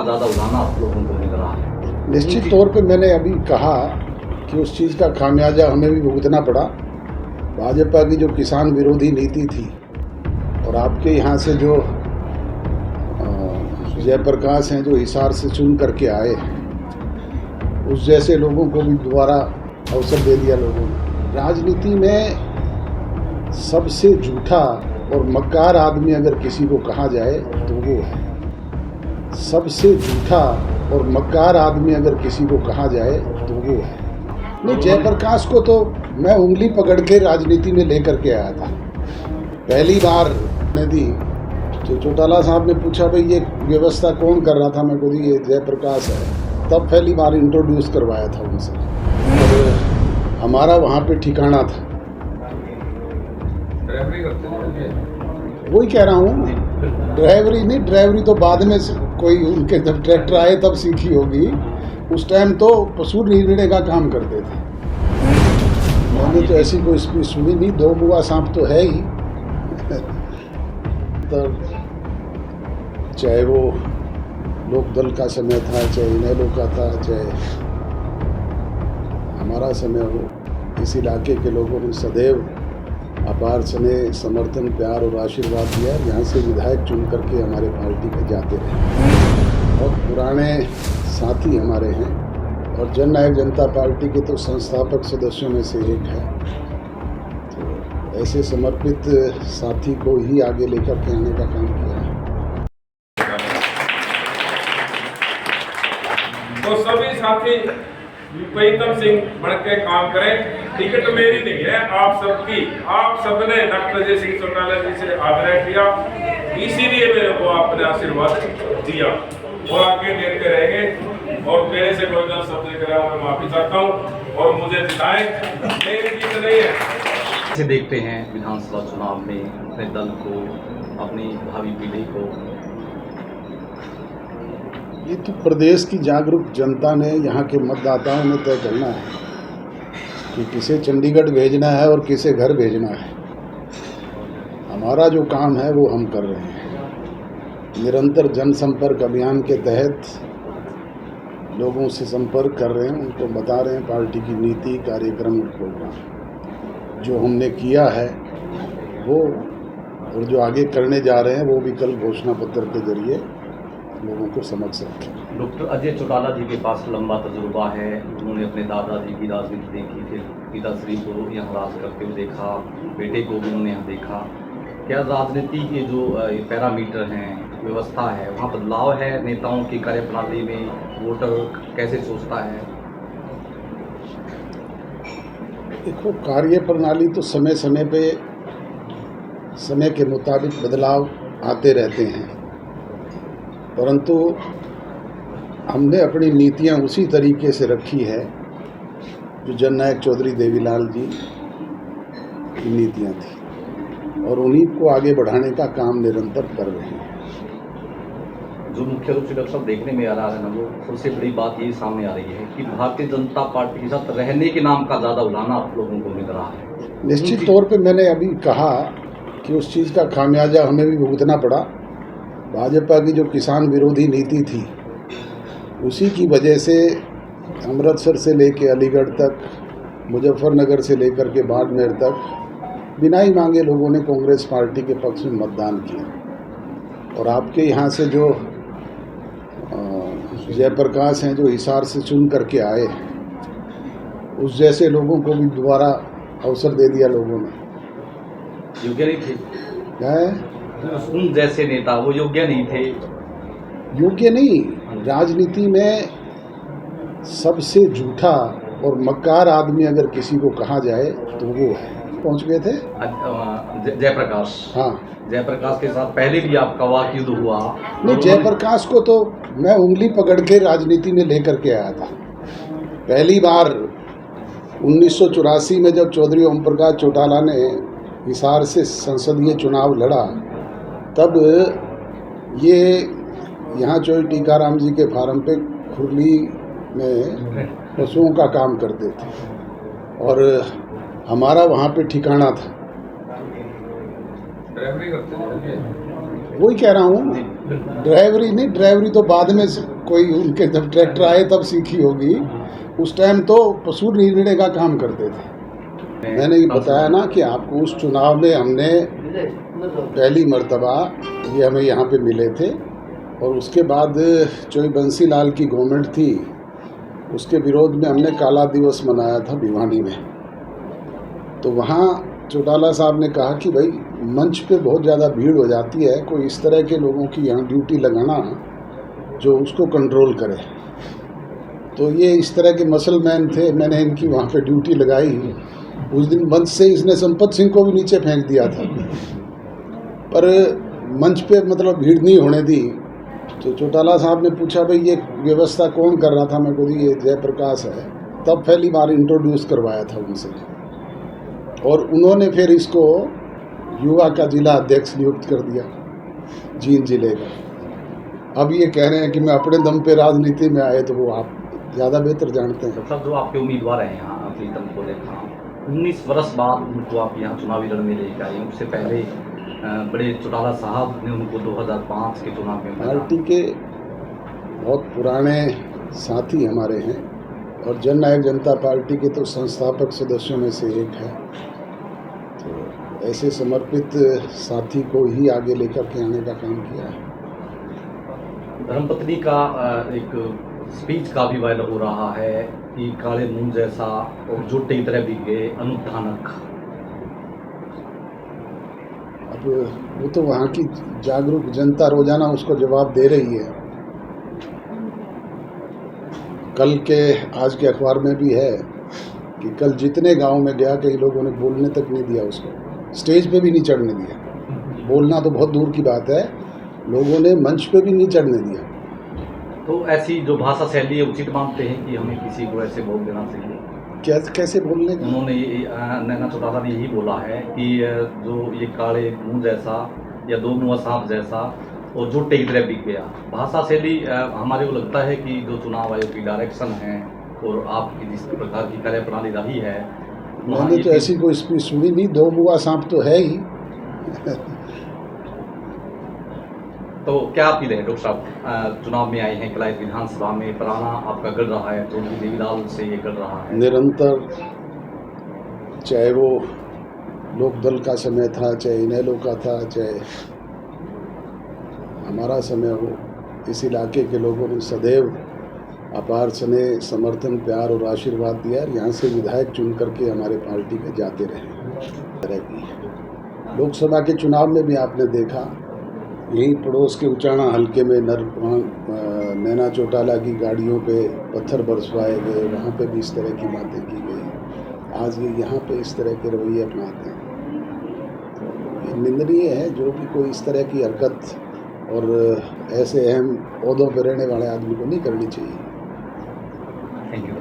ज़्यादा उठाना आप लोगों को मिल रहा है। निश्चित तौर पे मैंने अभी कहा कि उस चीज़ का खामियाजा हमें भी भुगतना पड़ा। भाजपा की जो किसान विरोधी नीति थी और आपके यहाँ से जो जयप्रकाश हैं जो हिसार से चुन करके आए हैं, उस जैसे लोगों को भी दोबारा अवसर दे दिया लोगों ने। राजनीति में सबसे झूठा और मक्कार आदमी अगर किसी को कहा जाए तो वो है, सबसे झूठा और मक्कार आदमी अगर किसी को कहा जाए तो वो है। नहीं, जयप्रकाश को तो मैं उंगली पकड़ के राजनीति में लेकर के आया था। पहली बार मैं दी तो चौटाला साहब ने पूछा भाई ये व्यवस्था कौन कर रहा था, मैं को दी ये जयप्रकाश है। तब पहली बार इंट्रोड्यूस करवाया था उनसे और हमारा वहाँ पे ठिकाना था। वही कह रहा हूँ, ड्राइवरी नहीं, ड्राइवरी तो बाद में कोई उनके जब ट्रैक्टर आए तब सीखी होगी। उस टाइम तो पशु निर्णय का काम करते थे। मैंने तो ऐसी कोई स्पीच सुनी नहीं। दो मुआ सांप तो है ही। तो चाहे वो लोकदल का समय था, चाहे इनेलो का था, चाहे हमारा समय हो, इस इलाके के लोगों ने सदैव अपार स्नेह, समर्थन, प्यार और आशीर्वाद दिया। यहाँ से विधायक चुन करके हमारे पार्टी में जाते रहे और पुराने साथी हमारे हैं और जन नायक जनता पार्टी के तो संस्थापक सदस्यों में से एक है। तो ऐसे समर्पित साथी को ही आगे लेकर के आने का काम किया है। तो सभी साथी प्रीतम सिंह बढ़ के काम करें। टिकट मेरी नहीं है, आप सबकी। आप सबने डॉक्टर जय सिंह चौटाला जी से आग्रह किया, इसीलिए मेरे को आपने आशीर्वाद दिया और आगे देते रहेंगे। और मेरे से कोई गलत शब्द करा मैं माफी चाहता हूँ और मुझे जिताएं, मेरी जीत नहीं है। कैसे देखते हैं विधानसभा चुनाव में अपने दल को, अपनी भावी पीढ़ी को? ये तो प्रदेश की जागरूक जनता ने, यहाँ के मतदाताओं ने तय करना है कि किसे चंडीगढ़ भेजना है और किसे घर भेजना है। हमारा जो काम है वो हम कर रहे हैं। निरंतर जनसंपर्क अभियान के तहत लोगों से संपर्क कर रहे हैं, उनको बता रहे हैं पार्टी की नीति, कार्यक्रम, प्रोग्राम जो हमने किया है वो, और जो आगे करने जा रहे हैं वो भी कल घोषणा पत्र के जरिए लोगों को समझ सकते हैं। डॉक्टर अजय चौटाला जी के पास लंबा तजुर्बा है। उन्होंने अपने दादाजी की राजनीति देखी, फिर पिताश्री को यहाँ राज करते हुए देखा, बेटे को भी उन्होंने यहाँ देखा। क्या राजनीति के जो पैरामीटर हैं, व्यवस्था है, वहाँ बदलाव है नेताओं की कार्यप्रणाली में? वोटर कैसे सोचता है? देखो, कार्य प्रणाली तो समय समय पे समय के मुताबिक बदलाव आते रहते हैं, परंतु हमने अपनी नीतियां उसी तरीके से रखी है जो जननायक चौधरी देवीलाल जी की नीतियां थी और उन्हीं को आगे बढ़ाने का काम निरंतर कर रहे हैं। जो मुख्य रूप से डॉक्टर साहब देखने में आ रहा है ना, वो सबसे बड़ी बात ये सामने आ रही है कि भारतीय जनता पार्टी के साथ रहने के नाम का ज़्यादा उलाना आप लोगों को मिल रहा है। निश्चित तौर पे मैंने अभी कहा कि उस चीज़ का खामियाजा हमें भी भुगतना पड़ा। भाजपा की जो किसान विरोधी नीति थी, उसी की वजह से अमृतसर से लेकर अलीगढ़ तक, मुजफ्फरनगर से लेकर के बाड़मेर तक बिना ही मांगे लोगों ने कांग्रेस पार्टी के पक्ष में मतदान किया। और आपके यहाँ से जो जयप्रकाश हैं जो हिसार से चुन करके आए हैं, उस जैसे लोगों को भी दोबारा अवसर दे दिया लोगों ने। योग्य नहीं थे उन जैसे नेता, वो योग्य नहीं थे। योग्य नहीं, राजनीति में सबसे झूठा और मक्कार आदमी अगर किसी को कहा जाए तो वो है। पहुंच गए थे जयप्रकाश। हाँ, जयप्रकाश के साथ पहले भी आपका वाकयुद्ध हुआ। नहीं, जयप्रकाश को तो मैं उंगली पकड़ के राजनीति में लेकर के आया था। पहली बार 1984 में जब चौधरी ओम प्रकाश चौटाला ने हिसार से संसदीय चुनाव लड़ा, तब ये यहाँ चौधरी टीकाराम जी के फार्म पे खुरली में पशुओं का काम करते थे और हमारा वहाँ पे ठिकाना था। वही कह रहा हूँ, ड्राइवरी नहीं, ड्राइवरी तो बाद में कोई उनके जब ट्रैक्टर आए तब सीखी होगी। उस टाइम तो पशु निर्णय का काम करते थे। मैंने ये बताया ना कि आपको उस चुनाव में हमने पहली मर्तबा ये हमें यहाँ पे मिले थे, और उसके बाद जो बंसी लाल की गवर्नमेंट थी उसके विरोध में हमने काला दिवस मनाया था भिवानी में। तो वहाँ चौटाला साहब ने कहा कि भाई मंच पे बहुत ज़्यादा भीड़ हो जाती है, कोई इस तरह के लोगों की यहाँ ड्यूटी लगाना जो उसको कंट्रोल करे। तो ये इस तरह के मसलमैन थे, मैंने इनकी वहाँ पे ड्यूटी लगाई। उस दिन मंच से इसने संपत सिंह को भी नीचे फेंक दिया था, पर मंच पे मतलब भीड़ नहीं होने दी। तो चौटाला साहब ने पूछा भाई ये व्यवस्था कौन कर रहा था, मैं को ये जयप्रकाश है। तब पहली बार इंट्रोड्यूस करवाया था उनसे, और उन्होंने फिर इसको युवा का जिला अध्यक्ष नियुक्त कर दिया जींद जिले का। अब ये कह रहे हैं कि मैं अपने दम पे राजनीति में आए, तो वो आप ज़्यादा बेहतर जानते हैं। सब जो आपके उम्मीदवार हैं यहाँ प्रीतम को देखा, 19 वर्ष बाद उनको आप यहाँ चुनावी रण में लेकर आए। उससे पहले बड़े चौटाला साहब ने उनको 2005 के चुनाव में पार्टी के बहुत पुराने साथी हमारे हैं, और जन नायक जनता पार्टी के तो संस्थापक सदस्यों में से एक है। तो ऐसे समर्पित साथी को ही आगे लेकर के आने का काम किया है। धर्मपत्नी का एक स्पीच का भी वायरल हो रहा है कि काले मुंह जैसा और झूठे की तरह बिक गए अनुत्थानक। अब वो तो वहाँ की जागरूक जनता रोजाना उसको जवाब दे रही है। कल के आज के अखबार में भी है कि कल जितने गांव में गया कई लोगों ने बोलने तक नहीं दिया उसको, स्टेज पे भी नहीं चढ़ने दिया। बोलना तो बहुत दूर की बात है, लोगों ने मंच पे भी नहीं चढ़ने दिया। तो ऐसी जो भाषा शैली है उचित मानते हैं कि हमें किसी को ऐसे बोल देना चाहिए? कैसे बोलने का? उन्होंने नैना चौटाला ने यही बोला है कि जो ये काले मुंह जैसा या दो मुँह सांप जैसा और झूठे की तरह बिक गया। भाषा शैली हमारे को लगता है कि जो चुनाव आयोग की डायरेक्शन है और आपकी जिस प्रकार की कार्य प्रणाली रही है, मैंने तो ऐसी कोई स्पीच सुनी नहीं। दो मुआ सांप तो है ही। तो क्या अपील है डॉक्टर साहब, चुनाव में आए हैं कलायत विधानसभा में, पुराना आपका गढ़ रहा है, जो देवीलाल से ये गढ़ रहा है निरंतर, चाहे वो लोकदल का समय था, चाहे इनेलो का था, चाहे हमारा समय हो, इस इलाके के लोगों ने सदैव अपार स्नेह, समर्थन, प्यार और आशीर्वाद दिया। यहाँ से विधायक चुन करके हमारे पार्टी के जाते रहे। लोकसभा के चुनाव में भी आपने देखा, यहीं पड़ोस के उचाना हलके में नैना चौटाला की गाड़ियों पे पत्थर बरसवाए गए, वहाँ पे भी इस तरह की बातें की गई। आज ये यहाँ पे इस तरह के रवैये अपनाते हैं, तो ये निंदनीय है। जो भी कोई इस तरह की हरकत और ऐसे अहम ओहदों पर रहने वाले आदमी को नहीं करनी चाहिए। Thank you.